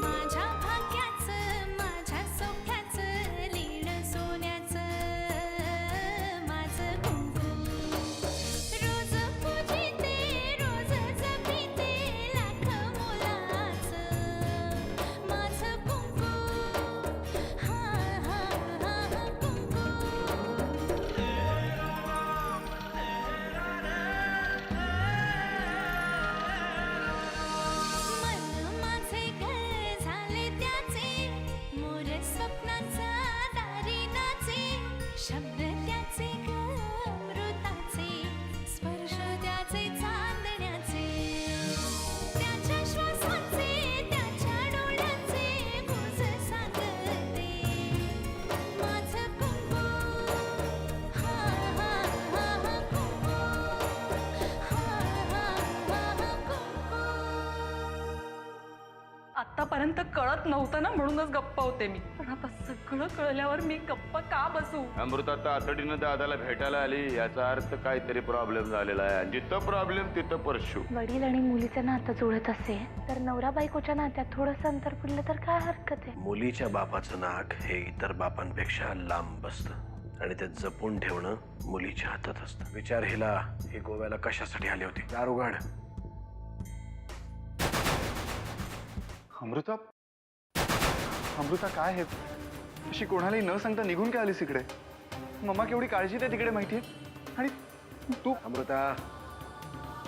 माझ्या भाग्याचं माझ्या सौख्याचं लीन सोन्याचं माझं कुंकू रोज पूजिते रोज जपिते लाख मोलाचं माझं कुंकू हा हा हा कुंकू मन माझे घर झाले त्याचे मोर स्वप्नाचा दारी नाचे शब्द त्याचे अमृताचे स्पर्श त्याचे चांदण्याचे त्याच्या श्वासाचे त्याच्या डोळ्याचे गुज सांगते माझं कुंकू हा हा हा कुंकू हा हा हा कुंकू आतापर्यंत कळत नव्हतं ना, म्हणूनच गप्प होते मी. पण आता सगळं कळल्यावर मी गप्प का बसू? अमृता तातडीनं दादाला भेटायला आली याचा अर्थ काहीतरी प्रॉब्लेम झालेला आहे. आणि जिथं प्रॉब्लेम तिथं परशू. वडील आणि मुलीचं नातं जुळत असे तर नवरा बायकोच्या नात्यात थोडंसं अंतर पडलं तर काय हरकत आहे? मुलीच्या बापाचं नाक हे इतर बापांपेक्षा लांब बसतं आणि ते जपून ठेवणं मुलीच्या हातात असतं. विचार हिला ही गोव्याला कशासाठी आली होती? दार उघड. अमृता अमृता काय आहे अशी कोणालाही न सांगता निघून काय आलीस इकडे? मम्मा केवढी काळजी आहे तिकडे माहितीये. आणि तू अमृता,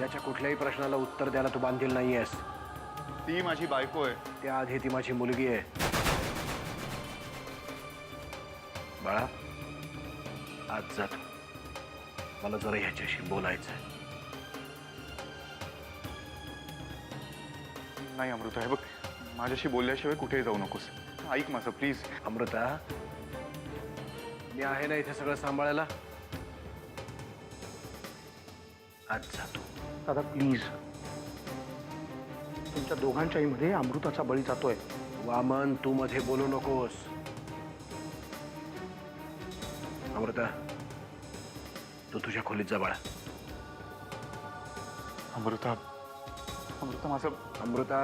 याच्या कुठल्याही प्रश्नाला उत्तर द्यायला तू बांधील नाहीयेस. ती माझी बायको आहे. त्याआधी ती माझी मुलगी आहे. बाळा, आज जातो. मला जरा ह्याच्याशी बोलायचं आहे. नाही अमृता, हे बघ, माझ्याशी बोलल्याशिवाय कुठेही जाऊ नकोस. ऐक माझं प्लीज. अमृता, मी आहे ना इथे सगळं सांभाळायला. आज जातो. दादा प्लीज, तुमच्या दोघांच्याही मध्ये अमृताचा बळी जातोय. वामन, तू मध्ये बोलू नकोस. अमृता, तू तुझ्या खोलीत जा बाळा. अमृता अमृता माझं. अमृता,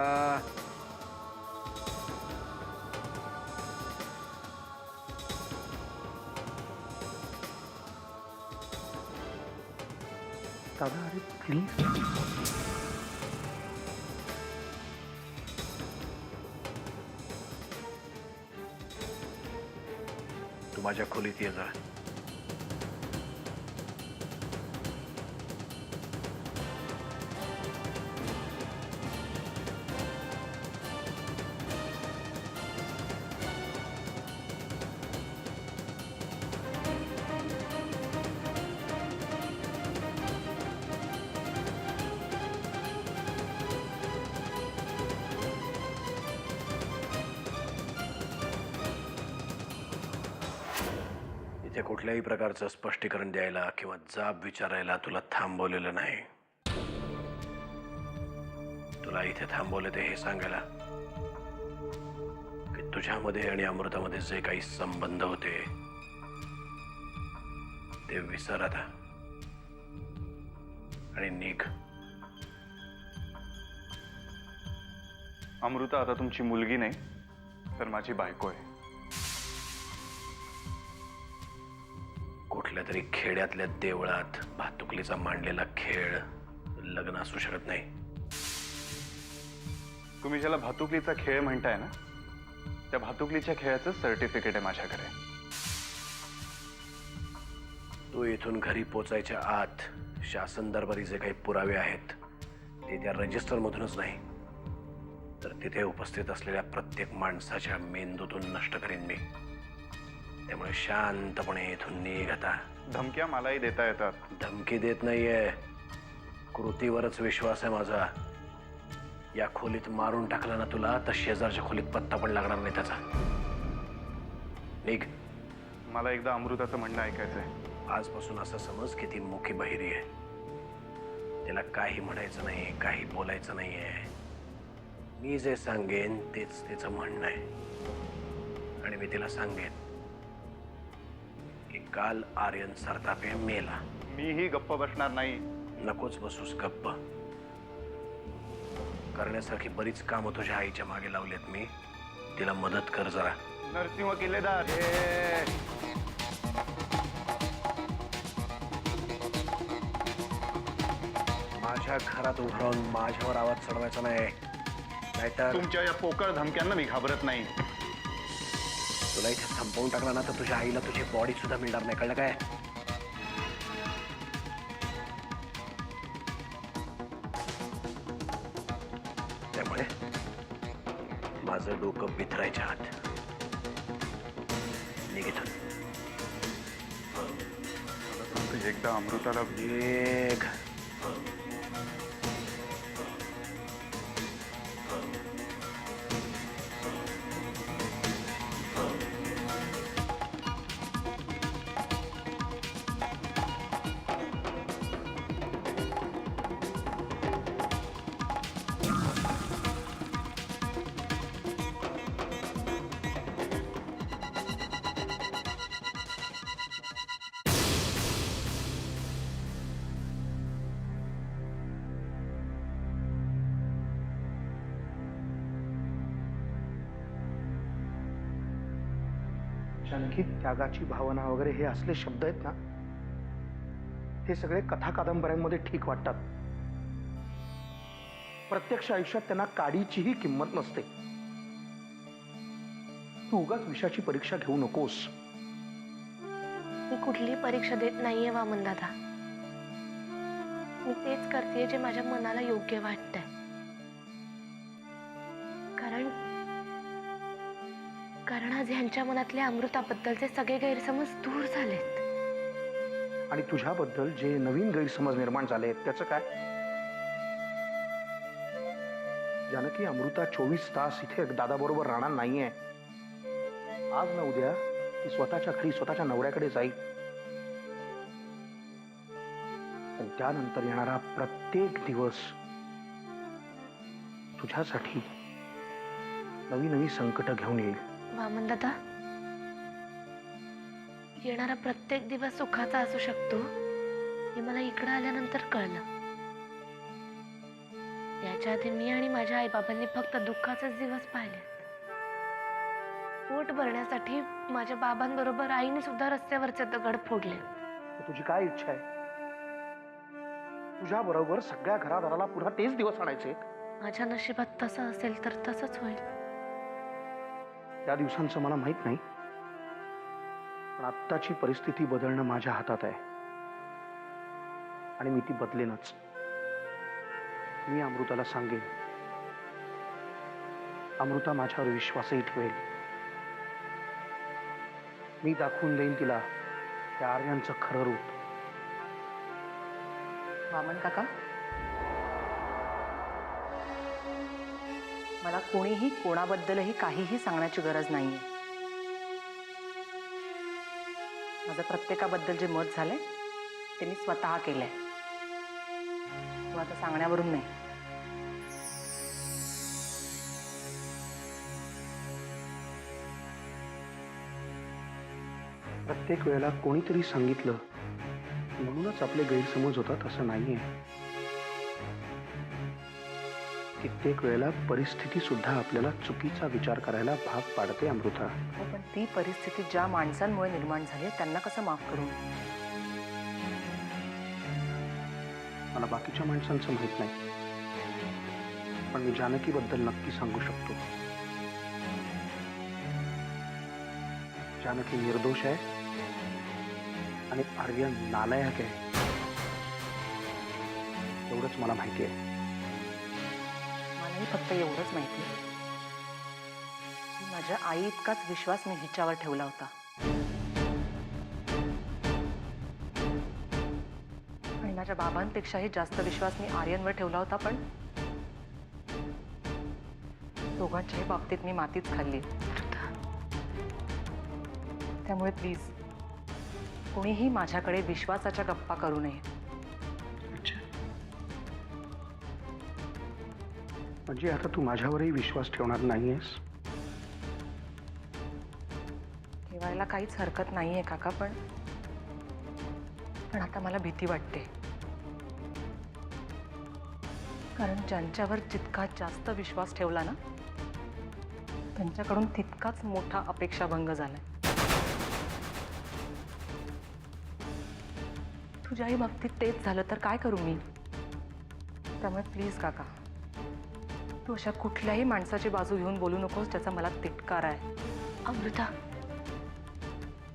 दादा अरे प्लीज. तू माझ्या खोलीत ये जा. इथे कुठल्याही प्रकारचं स्पष्टीकरण द्यायला किंवा जाब विचारायला तुला थांबवलेलं नाही. तुला इथे थांबवले ते हे सांगायला की तुझ्यामध्ये आणि अमृतामध्ये जे काही संबंध होते ते विसर आता आणि निघ. अमृता आता तुमची मुलगी नाही तर माझी बायको आहे. कुठल्या तरी खेड्यातल्या देवळात भातुकलीचा मांडलेला खेळ लग्न असू शकत नाही. तुम्ही ज्याला भातुकलीचा खेळ म्हणताय ना, त्या भातुकलीच्या खेळाचं सर्टिफिकेट आहे माझ्याकडे. तू इथून घरी पोचायच्या आत शासन दरबारी जे काही पुरावे आहेत ते त्या रजिस्टर मधूनच नाही तर तिथे उपस्थित असलेल्या प्रत्येक माणसाच्या मेंदूतून नष्ट करीन मी. त्यामुळे शांतपणे इथून निघ आता. धमक्या मलाही देता येतात. धमकी देत नाहीये, कृतीवरच विश्वास आहे माझा. या खोलीत मारून टाकलं ना तुला तर शेजारच्या खोलीत पत्ता पण लागणार नाही त्याचा. निघ. मला एकदा अमृताचं म्हणणं ऐकायचंय. आजपासून असं समज की ती मुखी बहिरी आहे. तिला काही म्हणायचं नाही, काही बोलायचं नाहीये. मी जे सांगेन तेच तिचं म्हणणं आहे. आणि मी तिला सांगेन की काल आर्यन सरतापे मेला. मीही गप्प बसणार नाही. नकोच बसूस गप्प. करण्यासारखी बरीच कामं तुझ्या आईच्या मागे लावलेत मी. तिला मदत कर जरा. नरसिंह किल्लेदार माझ्या घरात उभं राहून माझ्यावर आवाज चढवायचा नाही, नाहीतर तुमच्या या पोकळ धमक्यांना मी घाबरत नाही. तुला इथे संपवून टाकला ना तर तुझ्या आईला तुझी बॉडी सुद्धा मिळणार नाही, कळलं काय? त्यामुळे माझं डोकं बिथरायच्या आत निघितून एकदा अमृताला निघ. जानकी, त्यागाची भावना वगैरे हे असले शब्द आहेत ना, हे सगळे कथा कादंबऱ्यांमध्ये ठीक वाटतात. प्रत्यक्ष आयुष्यात त्यांना काडीचीही किंमत नसते. तू उगाच विषयाची परीक्षा घेऊ नकोस. मी कुठली परीक्षा देत नाहीये वामन दादा. मी तेच करतेय जे माझ्या मनाला योग्य वाटतंय. कारण आज ह्यांच्या मनातल्या अमृताबद्दलचे सगळे गैरसमज दूर झालेत. आणि तुझ्याबद्दल जे नवीन गैरसमज निर्माण झाले त्याचं काय? जानकी, अमृता 24 तास इथे दादाबरोबर राहणार नाहीये. आज ना उद्या ती स्वतःच्या घरी स्वतःच्या नवऱ्याकडे जाईल. आणि त्यानंतर येणारा प्रत्येक दिवस तुझ्यासाठी नवी नवी संकट घेऊन येईल. वामन दादा, येणारा प्रत्येक दिवस सुखाचा असू शकतो हे मला इकडं आल्यानंतर कळलं. याच्या आधी मी आणि माझ्या आईबाबांनी फक्त दुःखाचेच दिवस पाहिले. पोट भरण्यासाठी माझ्या बाबांबरोबर आईने सुद्धा रस्त्यावरचे दगड फोडले. तुझी काय इच्छा आहे? तुझ्या बरोबर सगळ्या घरादाराला पुन्हा तेच दिवस आणायचे? माझ्या नशिबात तसं असेल तर तसंच होईल. त्या दिवसांचं मला माहित नाही, पण आत्ताची परिस्थिती बदलणं माझ्या हातात आहे आणि मी ती बदलेनच. मी अमृताला सांगेन. अमृता माझ्यावर विश्वासही ठेवेल. मी दाखवून देईन तिला त्या आर्यांचं खरं रूप. वामन काका, मला कोणीही कोणाबद्दलही काहीही सांगण्याची गरज नाहीये. माझं प्रत्येकाबद्दल जे मत झालंय ते मी स्वतः केलंय. तो आता सांगण्यावरून नाही. प्रत्येक वेळेला कोणीतरी सांगितलं म्हणूनच आपले गैरसमज होतात असं नाहीये. कित्येक वेळेला परिस्थिती सुद्धा आपल्याला चुकीचा विचार करायला भाग पाडते अमृता. हो, पण ती परिस्थिती ज्या माणसांमुळे निर्माण झाली त्यांना कसं माफ करू? मला बाकीच्या माणसांचं माहित नाही, पण मी जानकीबद्दल नक्की सांगू शकतो. जानकी निर्दोष आहे आणि आर्यन नालायक आहे, एवढंच मला माहिती आहे. मलाही फक्त एवढंच माहिती आहे की माझ्या आई इतकाच विश्वास मी हिच्यावर ठेवला होता आणि माझ्या बाबांपेक्षाही जास्त विश्वास मी आर्यनवर ठेवला होता, पण दोघांच्याही बाबतीत मी मातीच खाल्ली. त्यामुळे प्लीज कोणीही माझ्याकडे विश्वासाच्या गप्पा करू नये. म्हणजे आता तू माझ्यावरही विश्वास ठेवणार नाहीयेस? ठेवायला काहीच हरकत नाहीये काका, पण आता मला भीती वाटते. कारण ज्यांच्यावर जितका जास्त विश्वास ठेवला ना त्यांच्याकडून तितकाच मोठा अपेक्षाभंग झालाय. तुझ्याही बाबतीत तेच झालं तर काय करू मी? त्यामुळे प्लीज काका, तू अशा कुठल्याही माणसाची बाजू घेऊन बोलू नकोस ज्याचा मला तिटकार आहे. अमृता,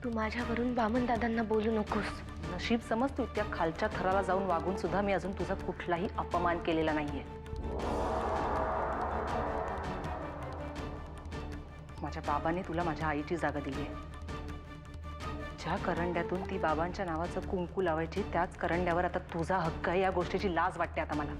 तू माझ्यावरून वामन दादांना बोलू नकोस. नशीब समज तू इतक्या खालच्या थराला जाऊन वागून सुद्धा मी अजून तुझा कुठलाही अपमान केलेला नाहीये. माझ्या बाबांनी तुला माझ्या आईची जागा दिली आहे. ज्या करंड्यातून ती बाबांच्या नावाचं कुंकू लावायची त्याच करंड्यावर आता तुझा हक्क आहे या गोष्टीची लाज वाटते आता मला.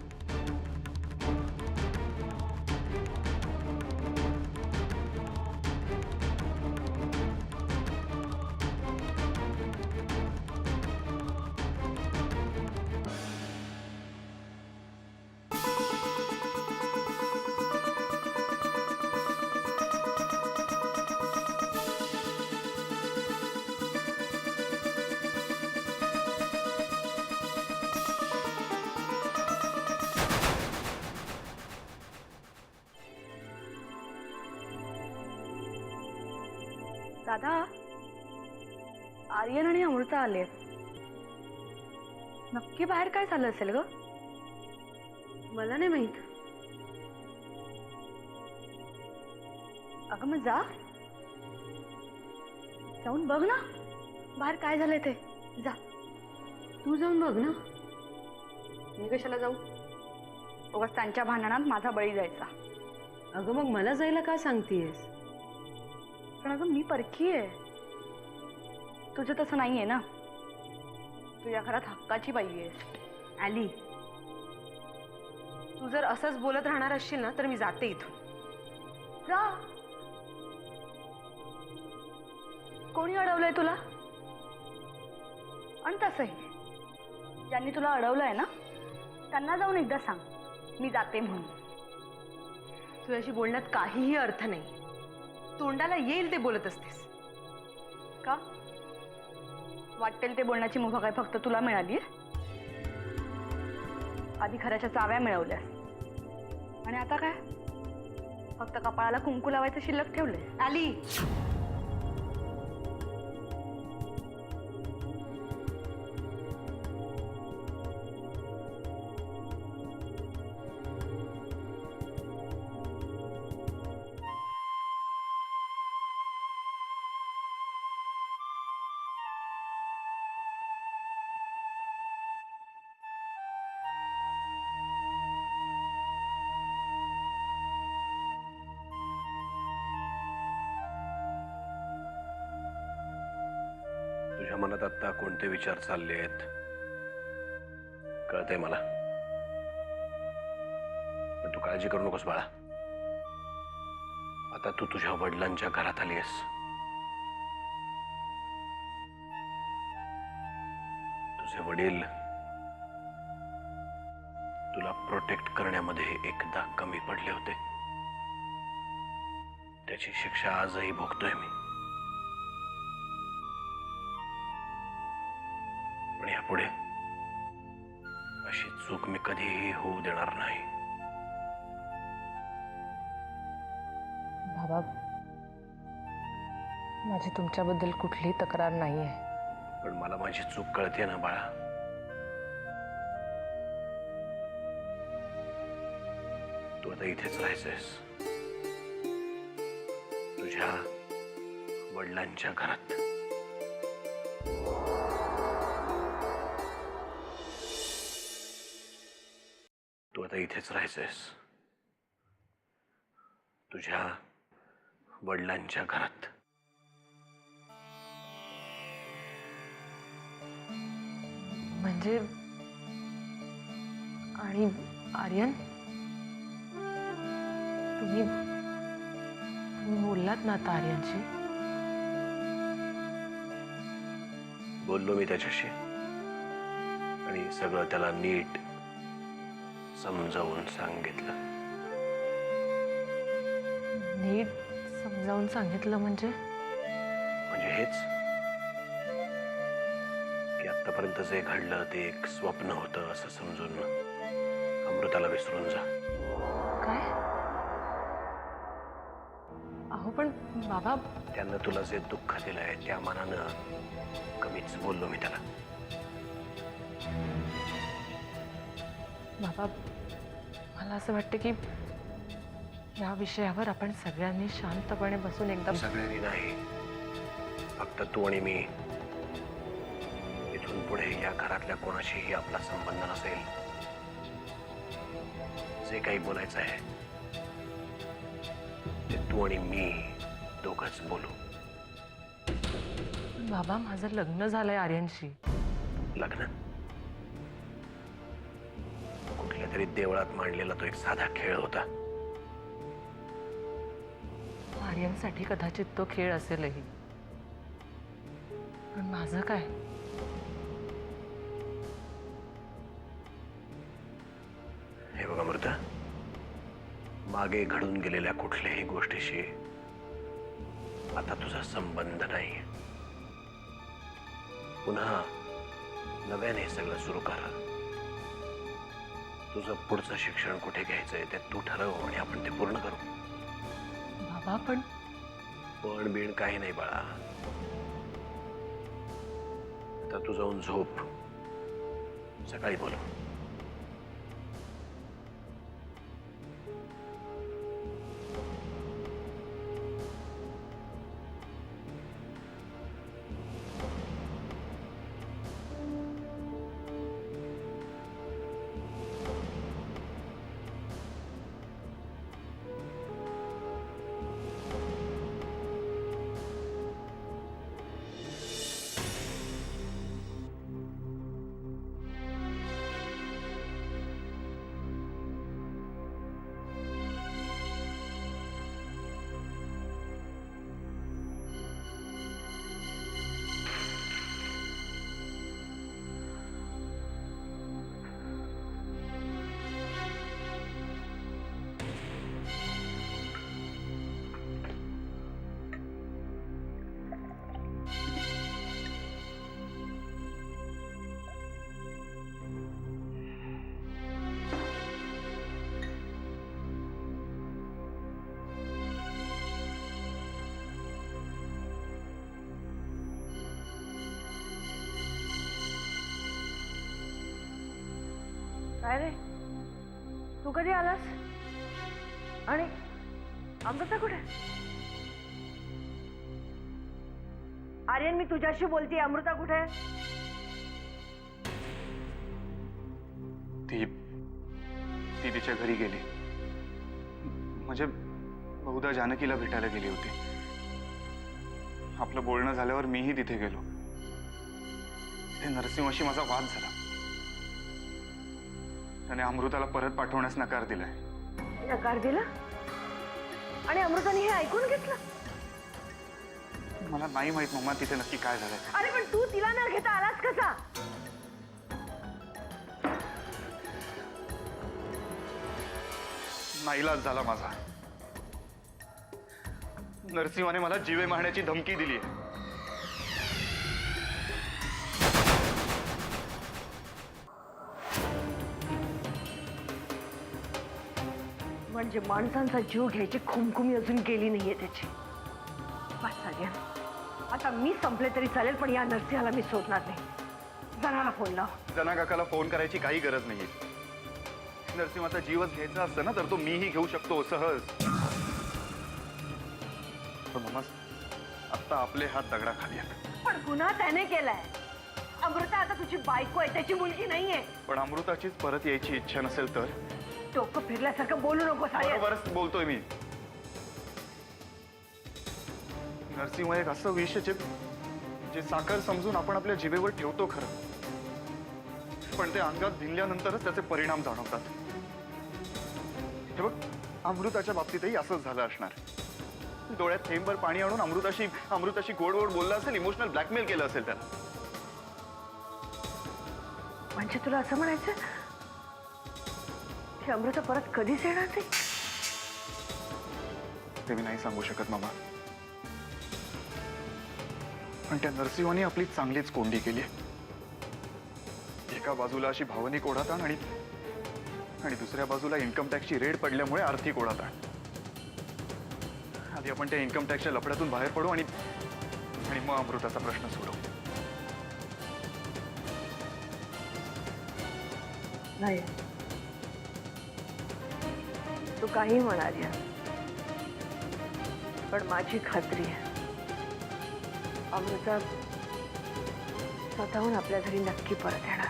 दादा, आर्यन आणि अमृता आले. नक्की बाहेर काय झालं असेल ग? मला नाही माहित. अगं मग जा, जाऊन बघ ना बाहेर काय झालंय ते. जा, तू जाऊन बघ ना. मी कशाला जाऊ? उगाच त्यांच्या भांडणात माझा बळी जायचा. अगं मग मला जायला काय सांगतेस? पण अगं मी परखी आहे, तुझं तसं नाहीये ना. तू या घरात हक्काची बाई आहेस. आली, तू जर असंच बोलत राहणार असशील ना तर मी जाते इथून. जा. कोणी अडवलंय तुला? आणि तसंही ज्यांनी तुला अडवलंय ना त्यांना जाऊन एकदा सांग मी जाते म्हणून. तुझ्याशी बोलण्यात काहीही अर्थ नाही. तोंडाला येईल ते बोलत असतेस. का वाटेल ते बोलण्याची मुभा काय फक्त तुला मिळाली? आधी खऱ्याच्या चाव्या मिळवल्यास आणि आता काय फक्त कपाळाला कुंकू लावायचं शिल्लक ठेवले. आली, तुझ्या मनात आता कोणते विचार चालले आहेत कळतंय मला. पण तू काळजी करू नकोस बाळा. आता तू तुझ्या वडिलांच्या घरात आलीयस. तुझे वडील तुला प्रोटेक्ट करण्यामध्ये एकदा कमी पडले होते. त्याची शिक्षा आजही भोगतोय मी. पण यापुढे अशी चूक मी कधीही होऊ देणार नाही. बाबा, माझी तुमच्याबद्दल कुठलीही तक्रार नाही आहे. पण मला माझी चूक कळते ना बाळा. तू आता इथेच राहायचंयस, तुझ्या वडिलांच्या घरात. तू आता इथेच राहायचंयस, तुझ्या वडिलांच्या घरात. म्हणजे आणि आर्यन, तुम्ही बोललात ना आता आर्यनशी? बोललो मी त्याच्याशी आणि सगळं त्याला नीट समजावून सांगितलं. नीट समजावून सांगितलं म्हणजे? म्हणजे हेच की आतापर्यंत जे घडलं ते एक स्वप्न होतं असं समजून अमृताला विसरून जा. काय? अहो पण बाबा, त्यानं तुला जे दुःख दिलंय त्या मानानं कमीच बोललो मी त्याला. बाबा मला असं वाटतं की या विषयावर आपण सगळ्यांनी शांतपणे बसून एकदम सगळ्यांनी नाही, फक्त तू आणि मी. इथून पुढे या घरातल्या कोणाशीही आपला संबंध नसेल. जे काही बोलायचं आहे ते तू आणि मी दोघंच बोलू. बाबा माझं लग्न झालंय आर्यनशी. लग्न कुठल्या तरी देवळात मांडलेला तो एक साधा खेळ होता. आर्यनसाठी कदाचित तो खेळ असेलही, पण माझं काय? हे बघा अमृता, मागे घडून गेलेल्या कुठल्याही गोष्टीशी आता तुझा संबंध नाही. पुन्हा नव्याने हे सगळं सुरू कर. तुझं पुढचं शिक्षण कुठे घ्यायचंय ते तू ठरव आणि आपण ते पूर्ण करू. बाबा पण पण बिण काही नाही बाळा. आता तू जाऊन झोप, सकाळी बोलू. काय रे, तू कधी आलास? आणि अमृता कुठे? आर्यन, मी तुझ्याशी बोलते. अमृता कुठे? ती तिच्या घरी गेली. म्हणजे बहुधा जानकीला भेटायला गेली होती. आपलं बोलणं झाल्यावर मीही तिथे गेलो. ते नरसिंहाशी माझा वाद झाला. त्याने अमृताला परत पाठवण्यास नकार दिलाय. नकार दिला? आणि अमृताने हे ऐकून घेतलं? मला नाही माहित मम्मा तिथे नक्की काय झालंय. अरे पण तू तिला न घेता आलास कसा? नाईलाज झाला माझा. नरसिंहाने मला जीवे मारण्याची धमकी दिली. म्हणजे माणसांचा जीव घ्यायची खुमखुमी अजून गेली नाहीये त्याची. बस आर्यन, आता मी संपले तरी चालेल, पण या नरसिंहाला मी सोडणार नाही. जनाला फोन लाव. जना काकाला फोन करायची काही गरज नाहीये. नरसिंहाचा जीवच घ्यायचा असतं ना तर तो मीही घेऊ शकतो सहज. पण मम्मा, आता आपले हात दगडाखाली आहेत. पण गुन्हा त्याने केलाय. अमृता आता तुझी बायको आहे, त्याची मुलगी नाहीये. पण अमृताचीच परत यायची इच्छा नसेल तर? डोकं फिरल्यासारखं बोलू नकोस आर्यन. बरोबरच बोलतोय मी. नरसिंह एक असं विष जे साखर समजून आपण आपल्या जिभेवर ठेवतो खरं, पण ते अंगात भिनल्यानंतरच त्याचे परिणाम जाणवतात. हे बघ, अमृताच्या बाबतीतही असंच झालं असणार. डोळ्यात थेंबभर पाणी आणून अमृताशी गोड गोड बोलला असेल, इमोशनल ब्लॅकमेल केलं असेल त्याला. म्हणजे तुला असं म्हणायचं की अमृता परत कधीच येणार नाही? ते मी नाही सांगू शकत मामा. पण त्या नरसिंहाने आपली चांगलीच कोंडी केली. एका बाजूला अशी भावनिक ओढाताण आणि आणि दुसऱ्या बाजूला इन्कम टॅक्सची रेड पडल्यामुळे आर्थिक ओढाताण. आधी आपण त्या इन्कम टॅक्सच्या लफड्यातून बाहेर पडू आणि मग अमृताचा प्रश्न सोडवू. नाही, तू काही म्हणाली पण माझी खात्री आहे अमृता स्वतःहून आपल्या घरी नक्की परत येणार.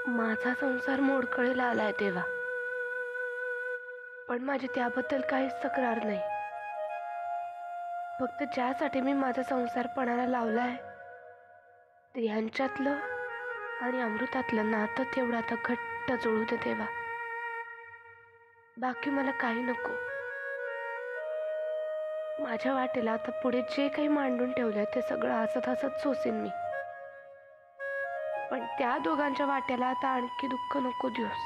माझा संसार मोडकळीला आलाय तेव्हा, पण माझी त्याबद्दल काहीच तक्रार नाही. फक्त ज्यासाठी मी माझा संसार पणाला लावलाय ते ह्यांच्यातलं आणि अमृतातलं नातं तेवढं आता घट्ट जुळू दे तेव्हा. बाकी मला काही नको. माझ्या वाटेला आता पुढे जे काही मांडून ठेवलंय ते सगळं हसत हसत सोसेन मी. पण त्या दोघांच्या वाट्याला आता आणखी दुःख नको देऊस.